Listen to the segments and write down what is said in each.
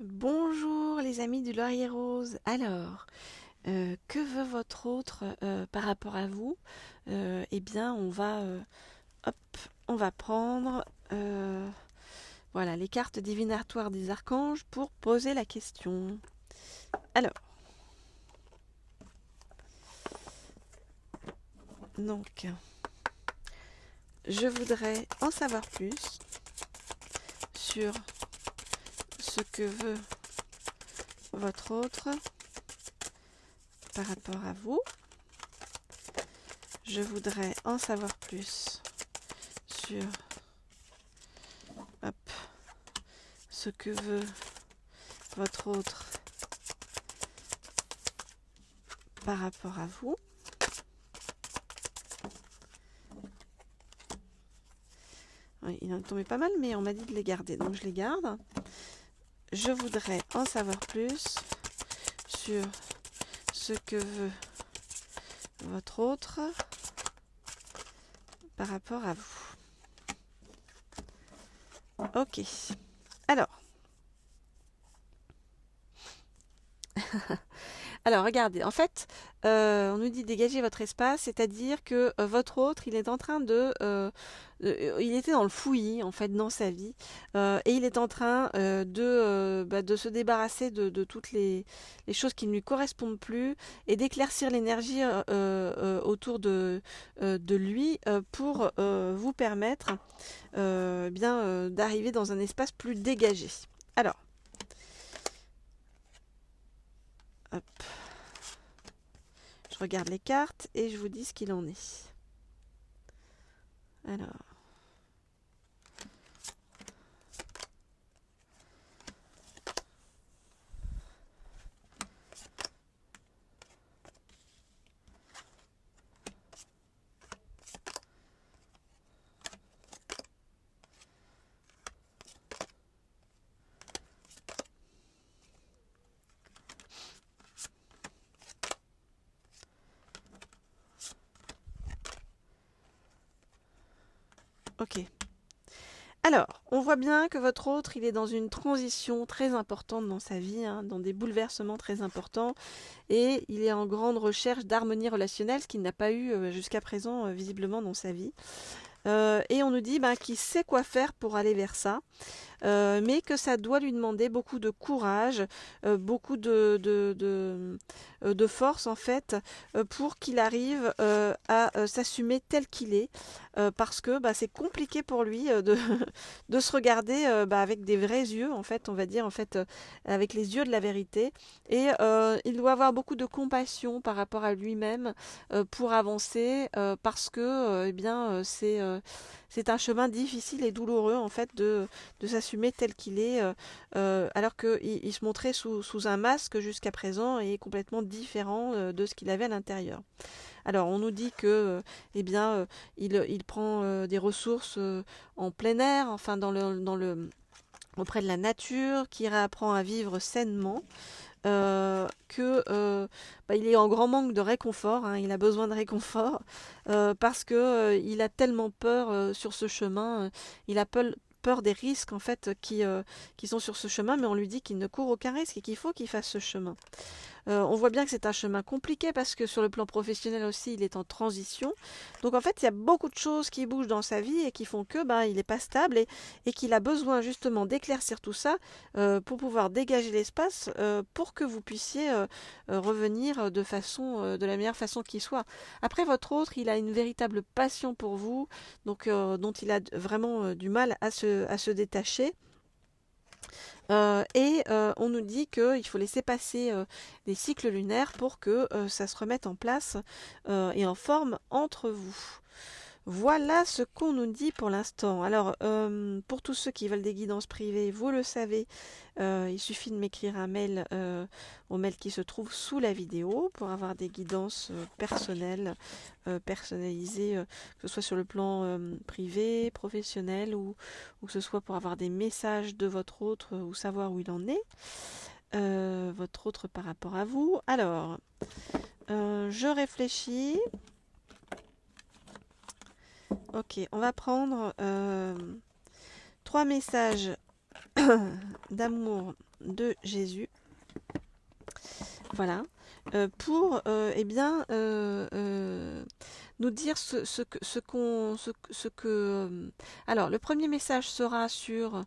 Bonjour les amis du Laurier Rose. Alors, que veut votre autre par rapport à vous? Eh bien, hop, on va prendre voilà, les cartes divinatoires des archanges pour poser la question. Alors, donc, je voudrais en savoir plus sur ce que veut votre autre par rapport à vous. Je voudrais en savoir plus sur hop, ce que veut votre autre par rapport à vous. Oui, il en est tombé pas mal, mais on m'a dit de les garder, donc je les garde. Je voudrais en savoir plus sur ce que veut votre autre par rapport à vous. Ok. Alors. Alors, regardez, en fait, on nous dit dégager votre espace, c'est-à-dire que votre autre, il est en train il était dans le fouillis, en fait, dans sa vie, et il est en train de se débarrasser de toutes les choses qui ne lui correspondent plus et d'éclaircir l'énergie autour de lui pour vous permettre d'arriver dans un espace plus dégagé. Alors, hop. Je regarde les cartes et je vous dis ce qu'il en est. Alors. Ok. Alors, on voit bien que votre autre, il est dans une transition très importante dans sa vie, hein, dans des bouleversements très importants, et il est en grande recherche d'harmonie relationnelle, ce qu'il n'a pas eu jusqu'à présent visiblement dans sa vie. Et on nous dit qu'il sait quoi faire pour aller vers ça. Mais que ça doit lui demander beaucoup de courage, beaucoup de force en fait, pour qu'il arrive à s'assumer tel qu'il est, parce que c'est compliqué pour lui de se regarder avec des vrais yeux, en fait, on va dire, en fait, avec les yeux de la vérité, et il doit avoir beaucoup de compassion par rapport à lui-même pour avancer, parce que c'est un chemin difficile et douloureux en fait de s'assumer tel qu'il est, alors qu'il se montrait sous un masque jusqu'à présent et est complètement différent de ce qu'il avait à l'intérieur. Alors on nous dit que il prend des ressources en plein air, enfin auprès de la nature, qui réapprend à vivre sainement, il est en grand manque de réconfort, hein, il a besoin de réconfort, parce que il a tellement peur sur ce chemin, il a peur des risques en fait qui sont sur ce chemin, mais on lui dit qu'il ne court aucun risque et qu'il faut qu'il fasse ce chemin. On voit bien que c'est un chemin compliqué parce que sur le plan professionnel aussi, il est en transition. Donc en fait, il y a beaucoup de choses qui bougent dans sa vie et qui font que il n'est pas stable et qu'il a besoin justement d'éclaircir tout ça pour pouvoir dégager l'espace pour que vous puissiez revenir de la meilleure façon qui soit. Après, votre autre, il a une véritable passion pour vous, donc dont il a vraiment du mal à se détacher. On nous dit qu'il faut laisser passer les cycles lunaires pour que ça se remette en place et en forme entre vous. Voilà ce qu'on nous dit pour l'instant. Alors, pour tous ceux qui veulent des guidances privées, vous le savez, il suffit de m'écrire un mail au mail qui se trouve sous la vidéo pour avoir des guidances personnelles, personnalisées, que ce soit sur le plan privé, professionnel ou que ce soit pour avoir des messages de votre autre ou savoir où il en est, votre autre par rapport à vous. Alors, je réfléchis. Ok, on va prendre 3 messages d'amour de Jésus. Voilà. Pour nous dire alors, le premier message sera sur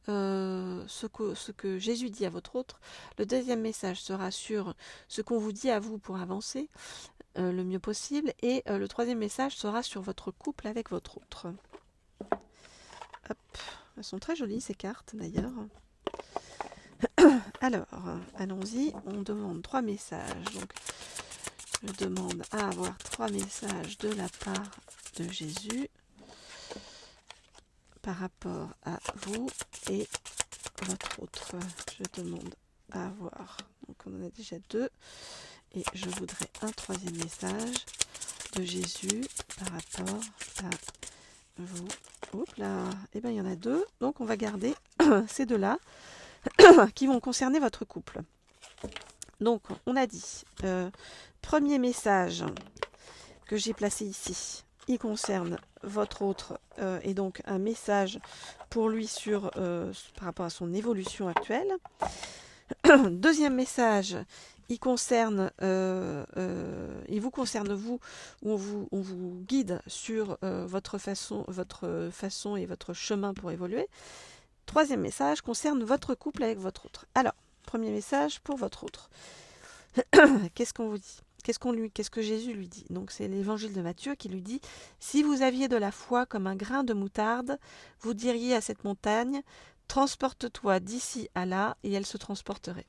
ce que Jésus dit à votre autre. Le deuxième message sera sur ce qu'on vous dit à vous pour avancer le mieux possible. Et le troisième message sera sur votre couple avec votre autre. Hop. Elles sont très jolies ces cartes d'ailleurs. Alors, allons-y. On demande 3 messages. Donc, je demande à avoir 3 messages de la part de Jésus par rapport à vous et votre autre. Je demande à avoir. Donc, on en a déjà 2. Et je voudrais un 3e message de Jésus par rapport à vous. Oups là. Eh bien, il y en a 2. Donc, on va garder ces 2-là qui vont concerner votre couple. Donc, on a dit, premier message que j'ai placé ici, il concerne votre autre, et donc un message pour lui par rapport à son évolution actuelle. Deuxième message, il vous concerne vous, où on vous guide sur votre façon et votre chemin pour évoluer. Troisième message concerne votre couple avec votre autre. Alors, premier message pour votre autre. Qu'est-ce qu'on vous dit ? Qu'est-ce que Jésus lui dit ? Donc c'est l'évangile de Matthieu qui lui dit « Si vous aviez de la foi comme un grain de moutarde, vous diriez à cette montagne « Transporte-toi d'ici à là » et elle se transporterait. »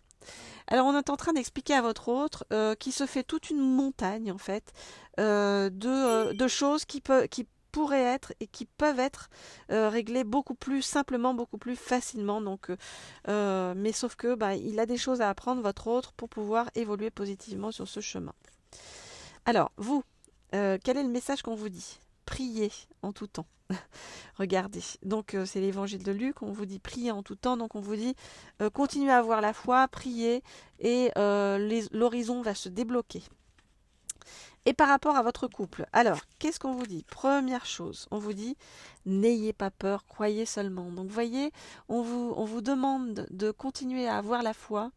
Alors on est en train d'expliquer à votre autre qui se fait toute une montagne en fait de choses qui pourraient être et qui peuvent être réglées beaucoup plus simplement, beaucoup plus facilement. Donc, mais sauf que il a des choses à apprendre, votre autre, pour pouvoir évoluer positivement sur ce chemin. Alors, vous, quel est le message qu'on vous dit ? Priez en tout temps. Regardez, donc c'est l'évangile de Luc, on vous dit priez en tout temps, donc on vous dit continuez à avoir la foi, priez et l'horizon va se débloquer. Et par rapport à votre couple, alors, qu'est-ce qu'on vous dit ? Première chose, on vous dit, n'ayez pas peur, croyez seulement. Donc, vous voyez, on vous demande de continuer à avoir la foi,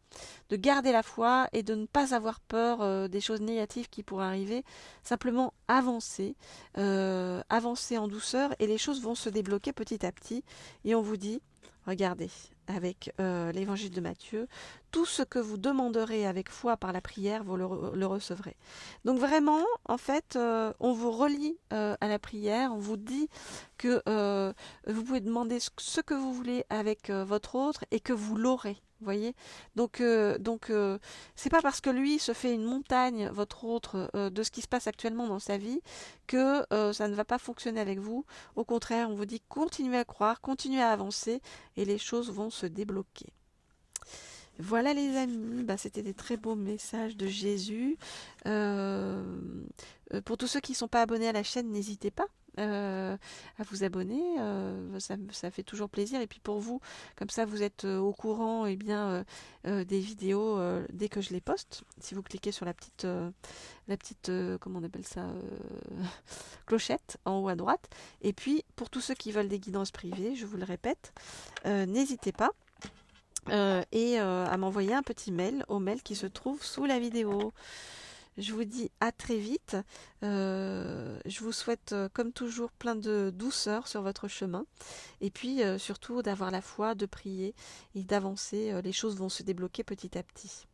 de garder la foi et de ne pas avoir peur des choses négatives qui pourraient arriver. Simplement, avancer en douceur et les choses vont se débloquer petit à petit. Et on vous dit, regardez, avec l'évangile de Matthieu, tout ce que vous demanderez avec foi par la prière, vous le recevrez. Donc vraiment, en fait, on vous relie à la prière, on vous dit que vous pouvez demander ce que vous voulez avec votre autre et que vous l'aurez. Vous voyez, donc c'est pas parce que lui se fait une montagne, votre autre, de ce qui se passe actuellement dans sa vie, que ça ne va pas fonctionner avec vous. Au contraire, on vous dit continuez à croire, continuez à avancer, et les choses vont se débloquer. Voilà les amis, c'était des très beaux messages de Jésus. Pour tous ceux qui ne sont pas abonnés à la chaîne, n'hésitez pas à vous abonner, ça fait toujours plaisir. Et puis pour vous, comme ça vous êtes au courant des vidéos dès que je les poste. Si vous cliquez sur la petite comment on appelle ça, clochette en haut à droite. Et puis pour tous ceux qui veulent des guidances privées, je vous le répète, n'hésitez pas. À m'envoyer un petit mail au mail qui se trouve sous la vidéo. Je vous dis à très vite. Je vous souhaite comme toujours plein de douceur sur votre chemin. Et puis surtout d'avoir la foi, de prier et d'avancer. Les choses vont se débloquer petit à petit.